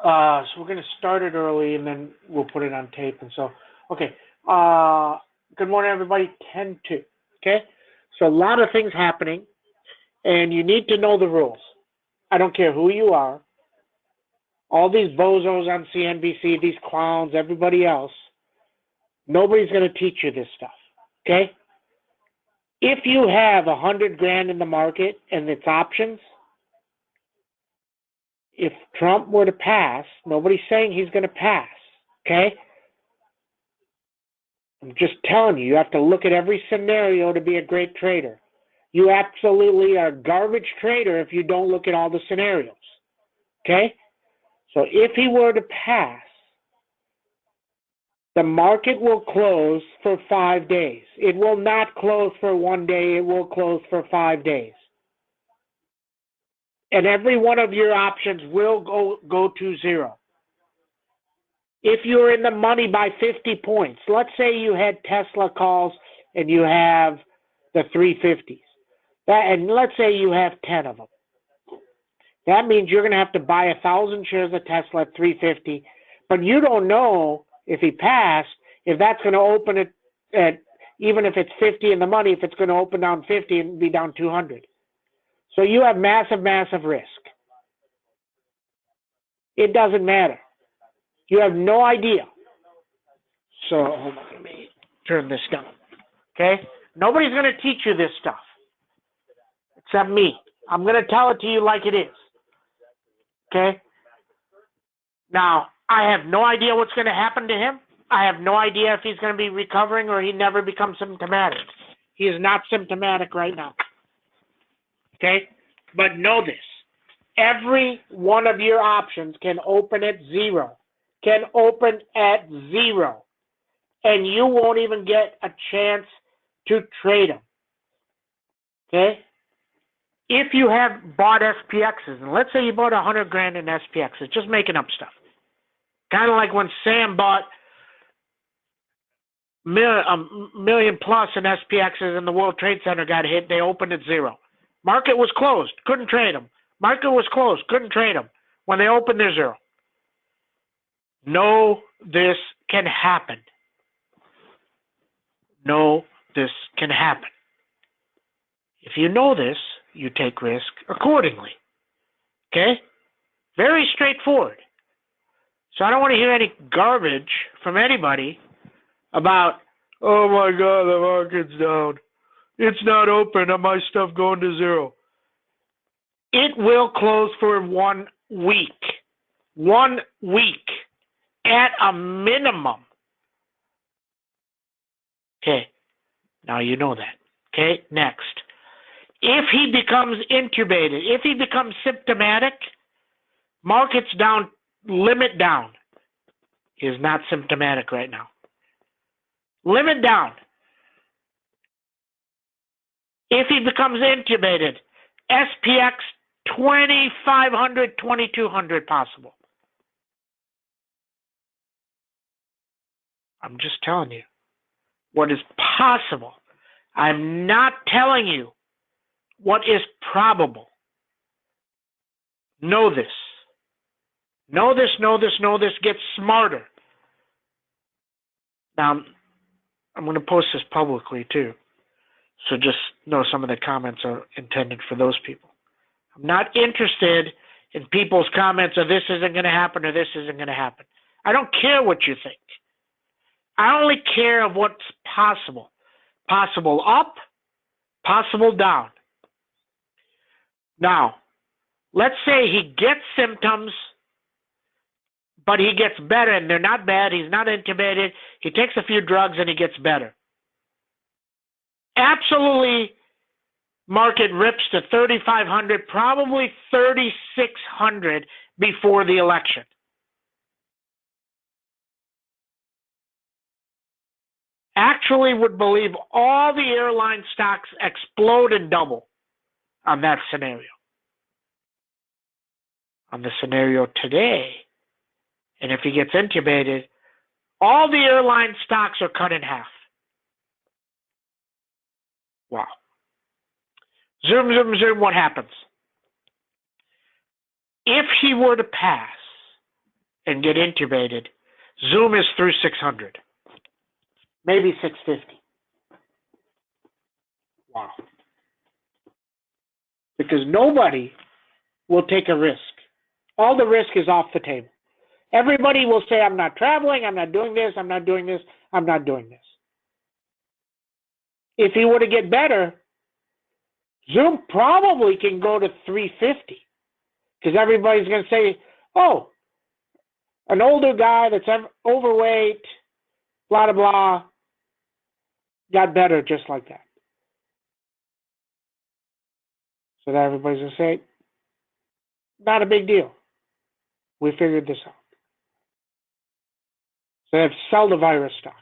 So we're going to start it early, and then we'll put it on tape. And so, okay. Good morning, everybody. 10-2. Okay. So a lot of things happening, and you need to know the rules. I don't care who you are. All these bozos on CNBC, these clowns, everybody else, nobody's going to teach you this stuff. Okay. If you have $100,000 in the market and it's options, if Trump were to pass, nobody's saying he's going to pass, okay? I'm just telling you, you have to look at every scenario to be a great trader. You absolutely are a garbage trader if you don't look at all the scenarios, okay? So if he were to pass, the market will close for 5 days. It will not close for 1 day. It will close for 5 days. And every one of your options will go to zero. If you're in the money by 50 points, let's say you had Tesla calls and you have the 350s, and let's say you have 10 of them. That means you're going to have to buy 1,000 shares of Tesla at 350, but you don't know if he passed, if that's going to open it at, even if it's 50 in the money, if it's going to open down 50 and be down 200. So you have massive, massive risk. It doesn't matter. You have no idea. So hold on, let me turn this down. Okay? Nobody's going to teach you this stuff except me. I'm going to tell it to you like it is. Okay? Now, I have no idea what's going to happen to him. I have no idea if he's going to be recovering or he never becomes symptomatic. He is not symptomatic right now. Okay? But know this. Every one of your options can open at zero. Can open at zero. And you won't even get a chance to trade them. Okay? If you have bought SPXs, and let's say you bought $100,000 in SPXs, just making up stuff. Kind of like when Sam bought a million plus in SPXs and the World Trade Center got hit, they opened at zero. Market was closed, couldn't trade them. Market was closed, couldn't trade them. When they opened, they're zero. No, this can happen. No, this can happen. If you know this, you take risk accordingly. Okay? Very straightforward. So I don't want to hear any garbage from anybody about, oh my God, the market's down. It's not open. My stuff going to zero. It will close for 1 week. 1 week at a minimum. Okay. Now you know that. Okay. Next. If he becomes intubated, if he becomes symptomatic, market's down, limit down. He is not symptomatic right now. Limit down. If he becomes intubated, SPX 2,500, 2,200 possible. I'm just telling you what is possible. I'm not telling you what is probable. Know this. Know this, know this, know this. Get smarter. Now, I'm going to post this publicly too. So just know some of the comments are intended for those people. I'm not interested in people's comments of this isn't going to happen or this isn't going to happen. I don't care what you think. I only care of what's possible. Possible up, possible down. Now, let's say he gets symptoms, but he gets better and they're not bad. He's not intubated. He takes a few drugs and he gets better. Absolutely, market rips to 3,500, probably 3,600 before the election. Actually would believe all the airline stocks explode and double on that scenario. On the scenario today, and if he gets intubated, all the airline stocks are cut in half. Wow. Zoom, zoom, zoom, what happens? If he were to pass, and get intubated. Zoom is through 600, maybe 650. Wow. Because nobody will take a risk. All the risk is off the table. Everybody will say, I'm not traveling, I'm not doing this, I'm not doing this, I'm not doing this. If he were to get better, Zoom probably can go to 350. Because everybody's going to say, oh, an older guy that's overweight, blah, blah, blah, got better just like that. So that everybody's going to say, not a big deal. We figured this out. So they have sell the virus stocks.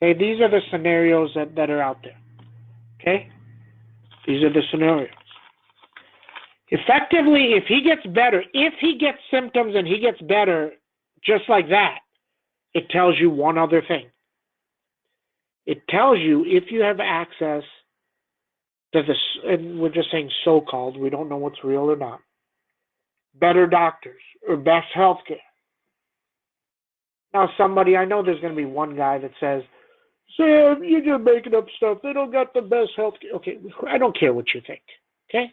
Okay, these are the scenarios that are out there. Okay? These are the scenarios. Effectively, if he gets better, if he gets symptoms and he gets better just like that, it tells you one other thing. It tells you if you have access to this, and we're just saying so-called, we don't know what's real or not, better doctors or best healthcare. Now somebody, I know there's going to be one guy that says, Sam, you're just making up stuff. They don't got the best healthcare. Okay, I don't care what you think. Okay?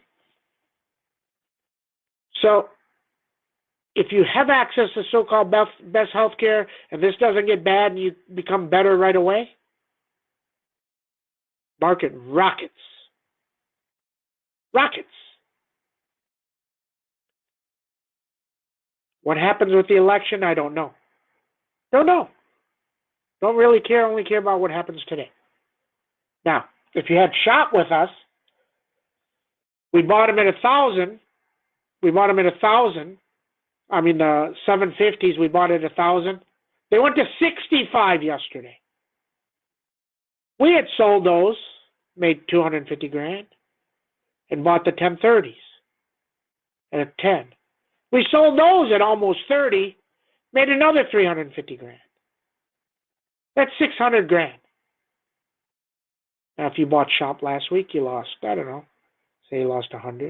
So, if you have access to so-called best healthcare and this doesn't get bad and you become better right away, market rockets. Rockets. What happens with the election, I don't know. Don't know. Don't really care, only care about what happens today. Now, if you had shot with us, we bought him at 1,000. We bought him at 1,000. I mean, the 750s, we bought it at 1,000. They went to 65 yesterday. We had sold those, made 250 grand, and bought the 1030s at 10. We sold those at almost 30, made another 350 grand. That's 600 grand. Now, if you bought Shop last week, you lost, I don't know, say you lost 100.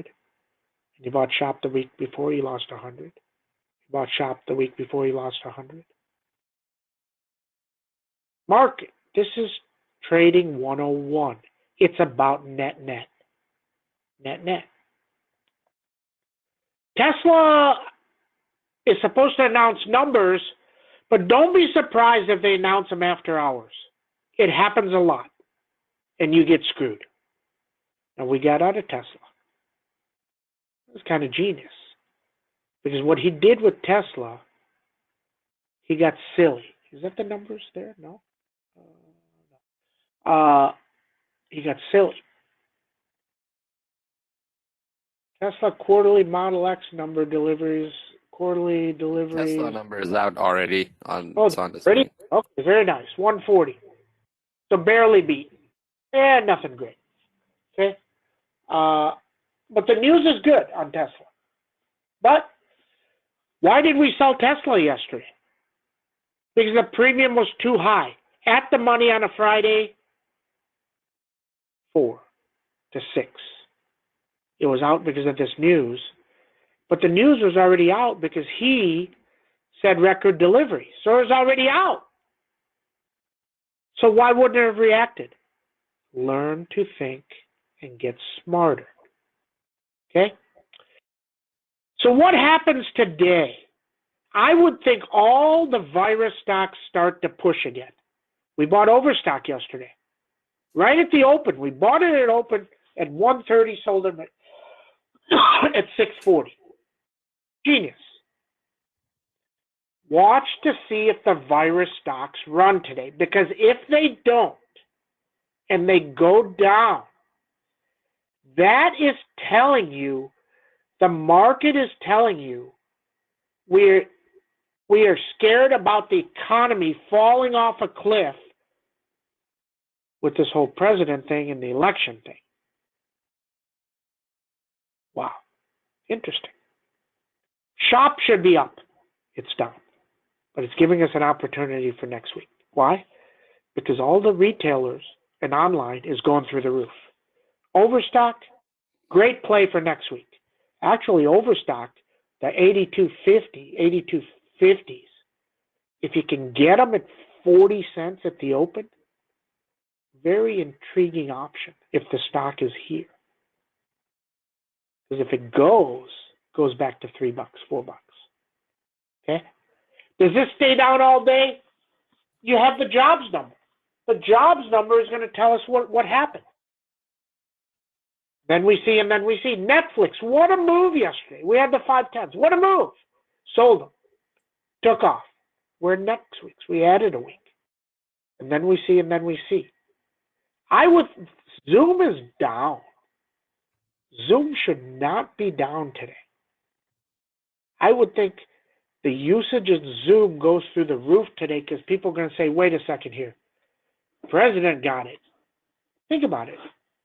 And you bought Shop the week before, you lost 100. You bought Shop the week before, you lost 100. Market. This is trading 101. It's about net-net. Net-net. Tesla is supposed to announce numbers, but don't be surprised if they announce them after hours. It happens a lot, and you get screwed. And we got out of Tesla. It was kind of genius. Because what he did with Tesla, he got silly. Is that the numbers there? No? He got silly. Tesla quarterly Model X number deliveries, quarterly deliveries. Tesla number is out already on. Oh, it's on the ready? screen. Okay, very nice. 140. So barely beat. Nothing great. Okay. But the news is good on Tesla. But why did we sell Tesla yesterday? Because the premium was too high. At the money on a Friday, 4 to 6. It was out because of this news. But the news was already out because he said record delivery. So it was already out. So why wouldn't it have reacted? Learn to think and get smarter. Okay? So what happens today? I would think all the virus stocks start to push again. We bought Overstock yesterday. Right at the open. We bought it at open at 130, sold them at 640. Genius. Watch to see if the virus stocks run today. Because if they don't, and they go down, that is telling you, the market is telling you, we are scared about the economy falling off a cliff with this whole president thing and the election thing. Wow. Interesting. Shop should be up. It's down. But it's giving us an opportunity for next week. Why? Because all the retailers and online is going through the roof. Overstock, great play for next week. Actually, Overstock the 82.50, 82.50s, if you can get them at 40 cents at the open, very intriguing option if the stock is here. Because if it goes back to $3, $4. Okay? Does this stay down all day? You have the jobs number. The jobs number is going to tell us what happened. Then we see Netflix. What a move yesterday. We had the 5/10s. What a move. Sold them. Took off. We're next week's. We added a week. And then we see. Zoom is down. Zoom should not be down today. I would think the usage of Zoom goes through the roof today because people are going to say, wait a second here. President got it. Think about it.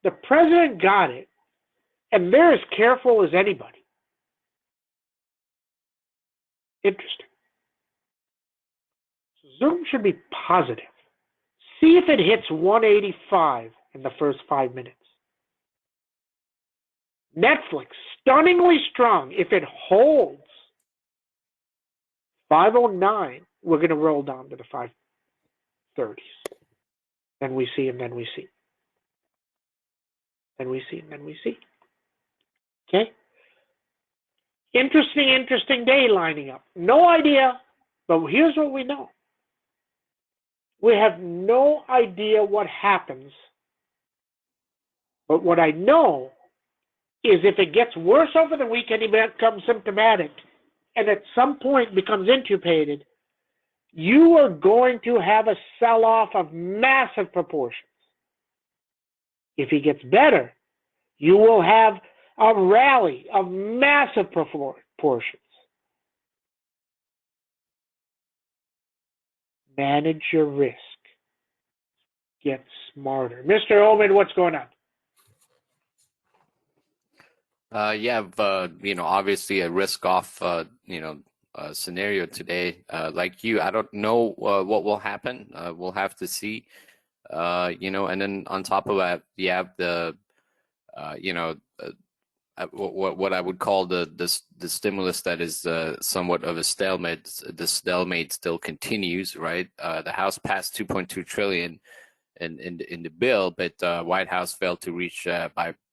The president got it, and they're as careful as anybody. Interesting. Zoom should be positive. See if it hits 185 in the first 5 minutes. Netflix, stunningly strong. If it holds 509, we're going to roll down to the 530s. Then we see. Okay? Interesting day lining up. No idea, but here's what we know. We have no idea what happens, but what I know is if it gets worse over the weekend, it becomes symptomatic, and at some point becomes intubated, you are going to have a sell-off of massive proportions. If he gets better, you will have a rally of massive proportions. Manage your risk. Get smarter. Mr. Oman, what's going on? You have, obviously a risk-off, scenario today. Like you, I don't know what will happen. We'll have to see. And then on top of that, you have the, what I would call the stimulus that is somewhat of a stalemate. The stalemate still continues, right? The House passed 2.2 trillion in the bill, but White House failed to reach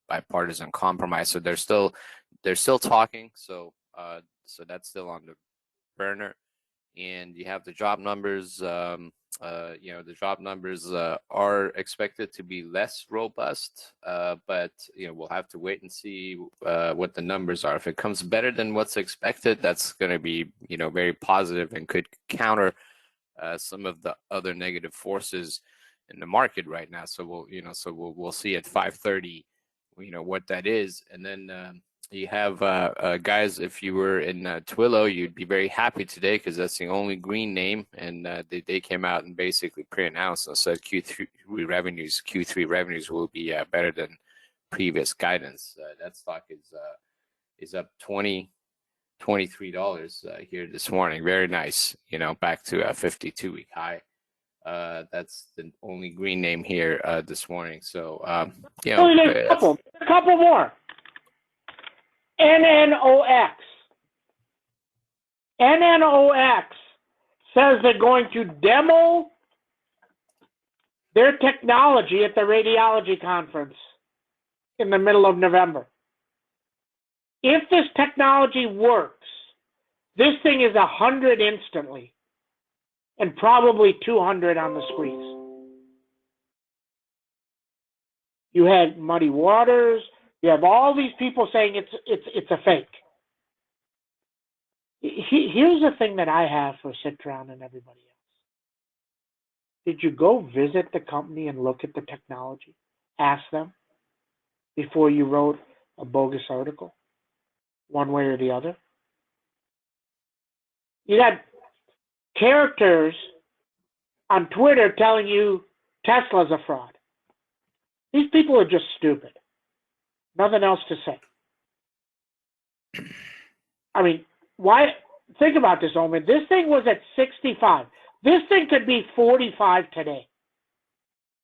bipartisan compromise. So they're still talking. So that's still on the burner. And you have the job numbers. The job numbers are expected to be less robust, but we'll have to wait and see what the numbers are. If it comes better than what's expected, that's going to be very positive and could counter some of the other negative forces in the market right now. So we'll see at 5:30, what that is, and then. You have guys. If you were in Twilio, you'd be very happy today because that's the only green name, and they came out and basically pre-announced and said Q3 revenues will be better than previous guidance. That stock is up $23 here this morning. Very nice. Back to a 52-week high. That's the only green name here this morning. So a couple more. NNOX. NNOX says they're going to demo their technology at the radiology conference in the middle of November. If this technology works, this thing is 100 instantly and probably 200 on the squeeze. You had Muddy Waters. You have all these people saying it's a fake. Here's the thing that I have for Citron and everybody else. Did you go visit the company and look at the technology? Ask them before you wrote a bogus article, one way or the other? You got characters on Twitter telling you Tesla's a fraud. These people are just stupid. Nothing else to say. I mean, why? Think about this, Omen. This thing was at 65. This thing could be 45 today.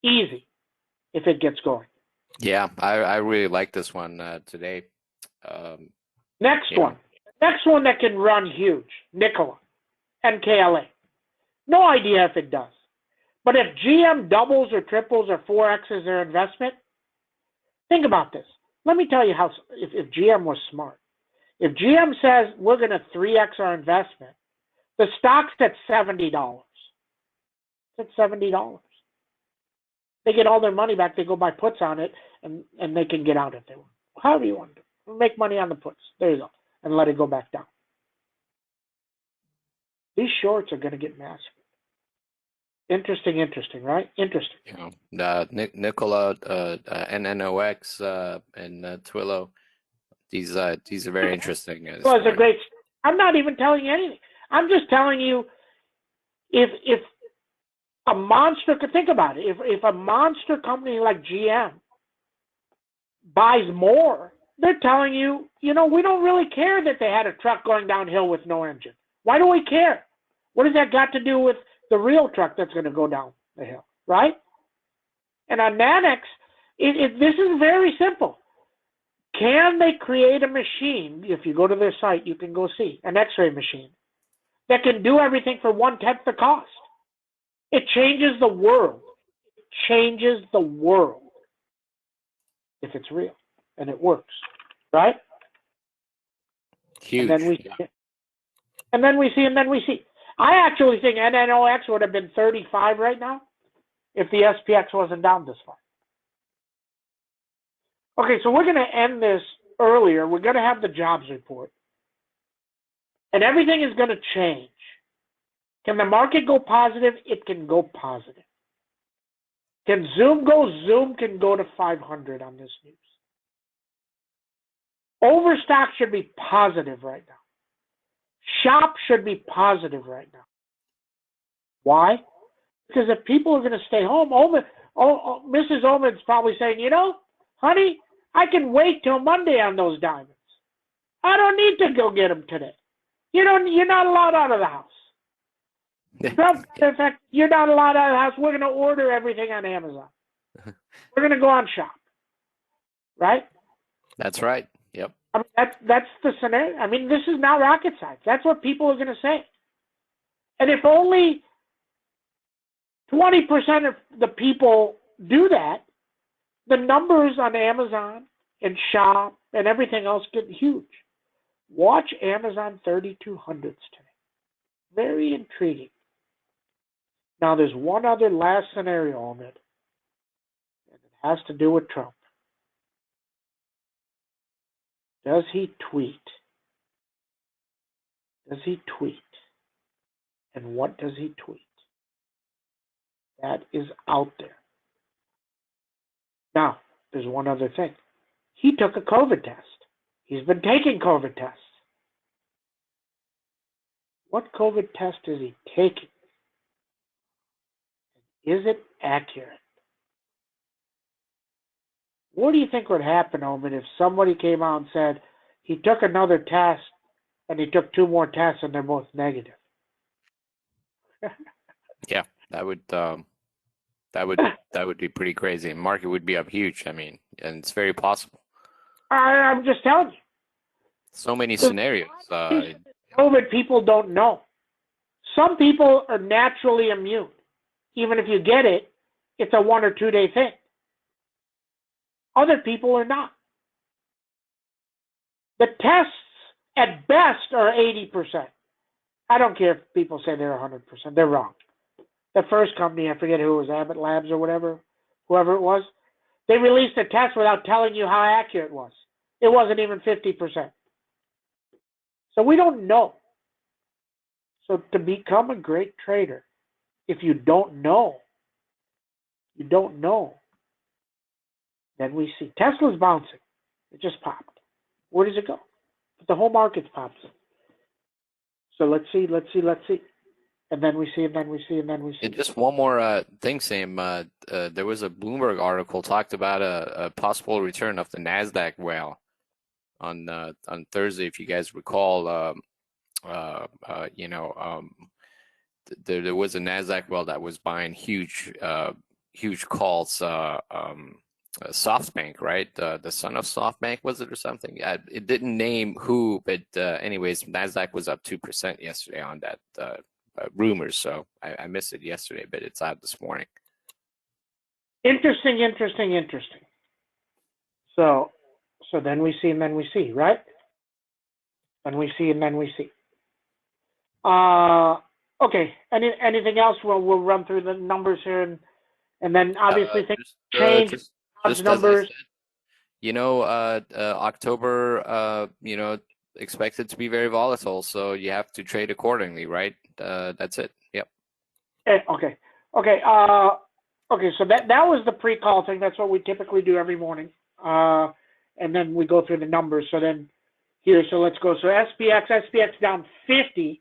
Easy, if it gets going. Yeah, I really like this one today. Next one. Next one that can run huge, Nikola, NKLA. No idea if it does. But if GM doubles or triples or 4X's their investment, think about this. Let me tell you how, if GM was smart. If GM says we're going to 3X our investment, the stock's at $70. It's at $70. They get all their money back. They go buy puts on it, and they can get out if they want. However you want to make money on the puts. There you go. And let it go back down. These shorts are going to get massive. Interesting, right? Interesting. You know, Nikola, NNOX, and Twillo. These are very interesting. Well, it's a great. I'm not even telling you anything. I'm just telling you, if a monster, think about it. If a monster company like GM buys more, they're telling you, we don't really care that they had a truck going downhill with no engine. Why do we care? What has that got to do with the real truck that's going to go down the hill, right? And on Nanex, this is very simple. Can they create a machine? If you go to their site, you can go see an X-ray machine that can do everything for 1/10 the cost. It changes the world. It changes the world if it's real and it works, right? Huge. And then we see. I actually think NNOX would have been 35 right now if the SPX wasn't down this far. Okay, so we're going to end this earlier. We're going to have the jobs report. And everything is going to change. Can the market go positive? It can go positive. Can Zoom go? Zoom can go to 500 on this news. Overstock should be positive right now. Shop should be positive right now. Why? Because if people are going to stay home, Mrs. Oman's probably saying, honey, I can wait till Monday on those diamonds. I don't need to go get them today. You're not allowed out of the house. Trump, in fact, you're not allowed out of the house. We're going to order everything on Amazon. We're going to go on shop. Right? That's right. Yep. I mean, that's the scenario. I mean, this is not rocket science. That's what people are going to say. And if only 20% of the people do that, the numbers on Amazon and shop and everything else get huge. Watch Amazon 3200s today. Very intriguing. Now, there's one other last scenario on it, and it has to do with Trump. Does he tweet? Does he tweet? And what does he tweet? That is out there. Now, there's one other thing. He took a COVID test. He's been taking COVID tests. What COVID test is he taking? Is it accurate? What do you think would happen, Oman, if somebody came out and said he took another test and he took 2 more tests and they're both negative? Yeah, that would be pretty crazy. And market would be up huge. I mean, and it's very possible. I'm just telling you. So many scenarios. COVID people don't know. Some people are naturally immune. Even if you get it, it's a 1 or 2 day thing. Other people are not. The tests at best are 80%. I don't care if people say they're 100%. They're wrong. The first company, I forget who it was, Abbott Labs or whatever, whoever it was, they released a test without telling you how accurate it was. It wasn't even 50%. So we don't know. So to become a great trader, if you don't know, then we see Tesla's bouncing. It just popped. Where does it go? But the whole market's popping. So let's see. And then we see. And just one more thing, Sam. There was a Bloomberg article talked about a possible return of the Nasdaq whale on Thursday, if you guys recall. There was a Nasdaq whale that was buying huge calls SoftBank, right? The son of SoftBank, was it, or something? It didn't name who, but anyways, Nasdaq was up 2% yesterday on that rumors. So I missed it yesterday, but it's out this morning. Interesting. So then we see and then we see, right? Then we see and then we see. Okay. Anything else? We'll run through the numbers here, and then obviously things change. Just numbers. as I said, you know, October, you know, expected to be very volatile, so you have to trade accordingly, right? That's it. Yep. Okay. Okay. So that was the pre-call thing. That's what we typically do every morning. And then we go through the numbers. So then here, so let's go. So SPX down 50,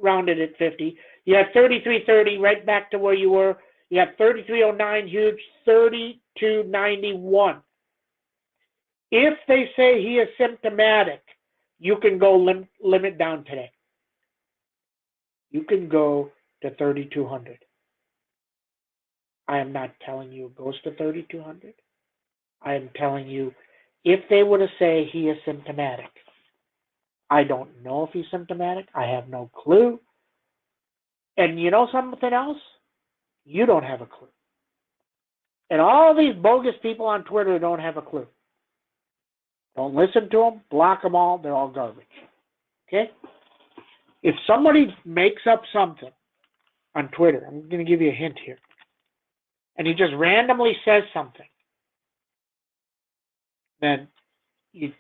rounded at 50. You had 33.30, right back to where you were. You had 33.09, huge, 32.91. If they say he is symptomatic, you can go limit down today. You can go to 3,200. I am not telling you it goes to 3,200. I am telling you, if they were to say he is symptomatic, I don't know if he's symptomatic. I have no clue. And you know something else? You don't have a clue. And all these bogus people on Twitter don't have a clue. Don't listen to them. Block them all. They're all garbage. Okay? If somebody makes up something on Twitter, I'm going to give you a hint here, and he just randomly says something, then you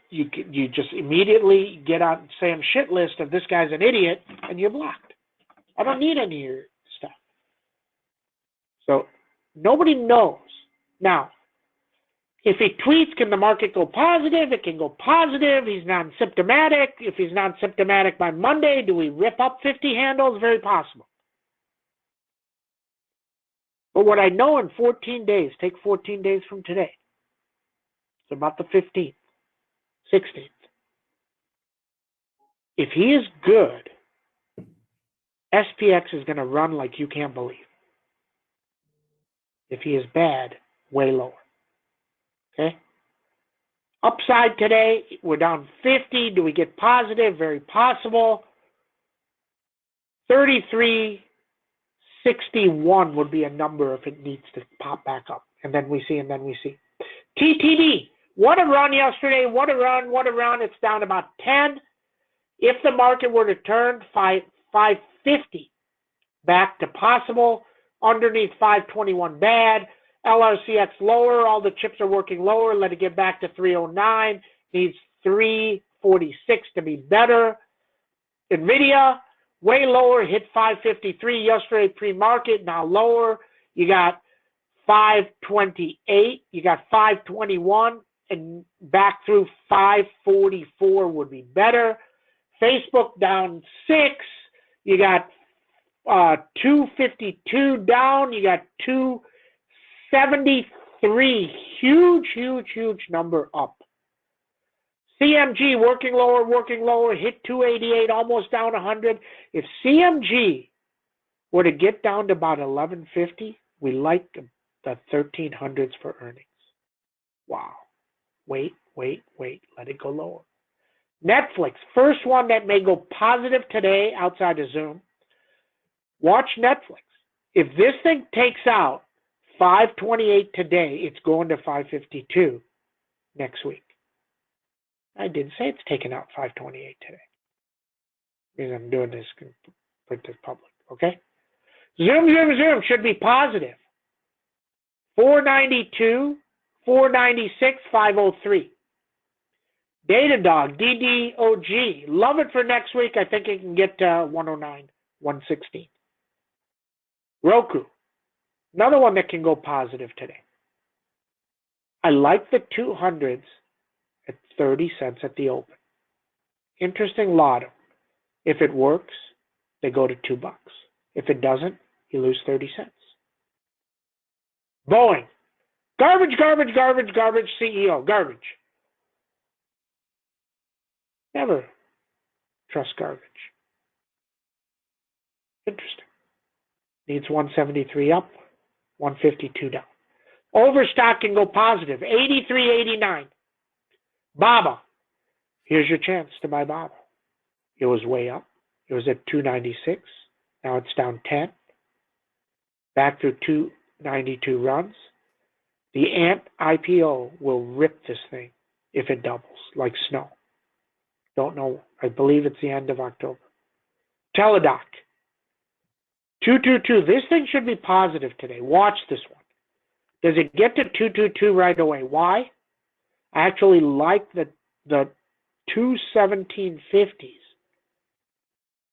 just immediately get on Sam's shit list of this guy's an idiot, and you're blocked. I don't need any of your stuff. So nobody knows. Now, if he tweets, can the market go positive? It can go positive. He's non-symptomatic. If he's non-symptomatic by Monday, do we rip up 50 handles? Very possible. But what I know in 14 days, take 14 days from today, it's about the 15th, 16th. If he is good, SPX is going to run like you can't believe. If he is bad, way lower. Okay? Upside today, we're down 50. Do we get positive? Very possible. 33.61 would be a number if it needs to pop back up. And then we see. TTD, what a run yesterday. What a run. It's down about 10. If the market were to turn 550 back to possible, underneath 521 bad, LRCX lower, all the chips are working lower, let it get back to 309, needs 346 to be better. NVIDIA, way lower, hit 553 yesterday pre-market, now lower. You got 528, you got 521, and back through 544 would be better. Facebook down 6, you got 252 down, you got 273, huge number up. CMG working lower, hit 288, almost down 100. If CMG were to get down to about 1150, we like the 1300s for earnings. Wow. Wait, let it go lower. Netflix, first one that may go positive today outside of Zoom. Watch Netflix. If this thing takes out 528 today, it's going to 552 next week. I didn't say it's taking out 528 today. Because I'm doing this for the public, okay? Zoom should be positive. 492, 496, 503. Datadog, DDOG. Love it for next week. I think it can get to 109, 116. Roku. Another one that can go positive today. I like the 200s at 30 cents at the open. Interesting lotto. If it works, they go to $2. If it doesn't, you lose 30 cents. Boeing. Garbage, CEO. Garbage. Never trust garbage. Interesting. Needs 173 up, 152 down. Overstock can go positive, 83.89. Baba, here's your chance to buy Baba. It was way up. It was at 296. Now it's down 10. Back through 292 runs. The Ant IPO will rip this thing if it doubles like snow. Don't know. I believe it's the end of October. Teladoc. 222. This thing should be positive today. Watch this one. Does it get to 222 right away? Why? I actually like the 217.50s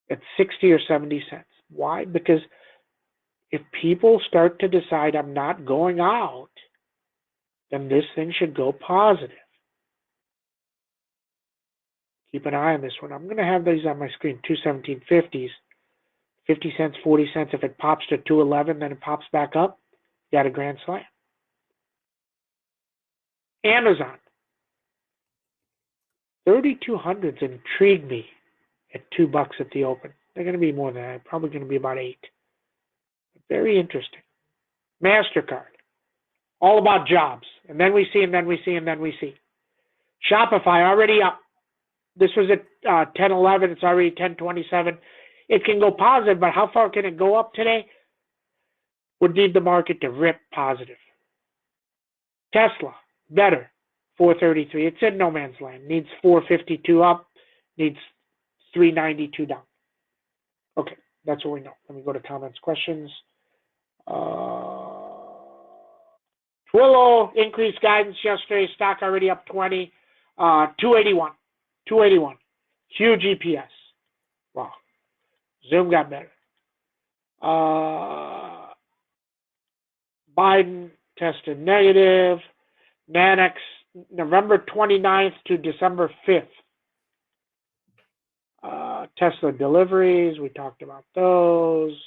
at 60 or 70 cents. Why? Because if people start to decide I'm not going out, then this thing should go positive. Keep an eye on this one. I'm going to have these on my screen, 217.50s, 50 cents, 40 cents. If it pops to 211, then it pops back up. You got a grand slam. Amazon. 3,200s intrigue me at $2 at the open. They're going to be more than that. Probably going to be about 8. Very interesting. MasterCard. All about jobs. And then we see, and then we see, and then we see. Shopify already up. This was at 10.11. It's already 10.27. It can go positive, but how far can it go up today? Would need the market to rip positive. Tesla, better. 433. It's in no man's land. Needs 452 up. Needs 392 down. Okay, that's what we know. Let me go to comments, questions. Twillo increased guidance yesterday. Stock already up 20. 281. 281. Huge EPS. Wow. Zoom got better. Biden tested negative. Nanex, November 29th to December 5th. Tesla deliveries, we talked about those.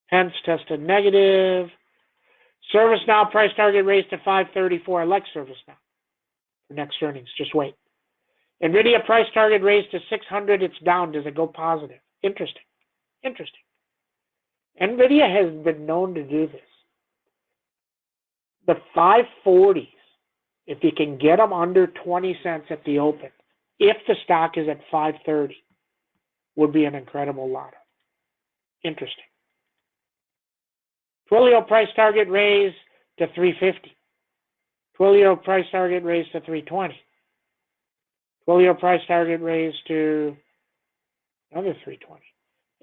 Hence tested negative. ServiceNow price target raised to 534. I like ServiceNow for next earnings. Just wait. NVIDIA price target raised to 600. It's down. Does it go positive? Interesting. Interesting. NVIDIA has been known to do this. The 540s, if you can get them under 20 cents at the open, if the stock is at 530, would be an incredible lotto. Interesting. Twilio price target raised to 350. Twilio price target raised to 320. Twilio price target raised to another 320.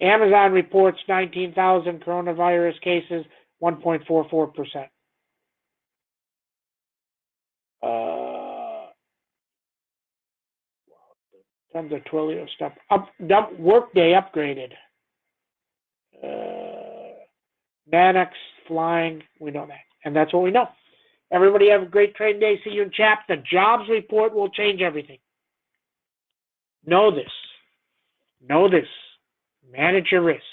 Amazon reports 19,000 coronavirus cases, 1.44%. Tons of Twilio stuff. Workday upgraded. Nanex flying. We know that. And that's what we know. Everybody have a great trading day. See you in chat. The jobs report will change everything. Know this. Know this. Manage your risk.